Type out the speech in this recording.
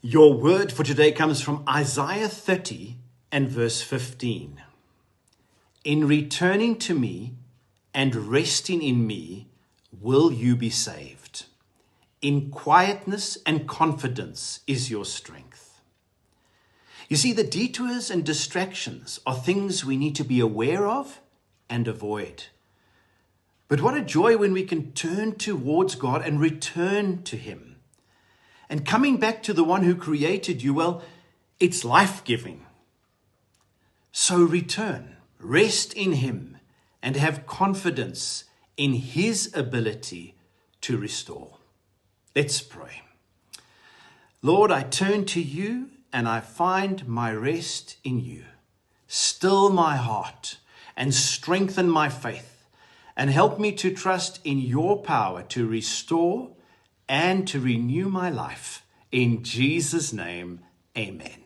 Your word for today comes from Isaiah 30 and verse 15. In returning to me and resting in me, will you be saved. In quietness and confidence is your strength. You see, the detours and distractions are things we need to be aware of and avoid. But what a joy when we can turn towards God and return to Him. And coming back to the one who created you, well, it's life-giving. So return, rest in Him, and have confidence in His ability to restore. Let's pray. Lord, I turn to you and I find my rest in you. Still my heart and strengthen my faith, and help me to trust in your power to restore and to renew my life. In Jesus' name, amen.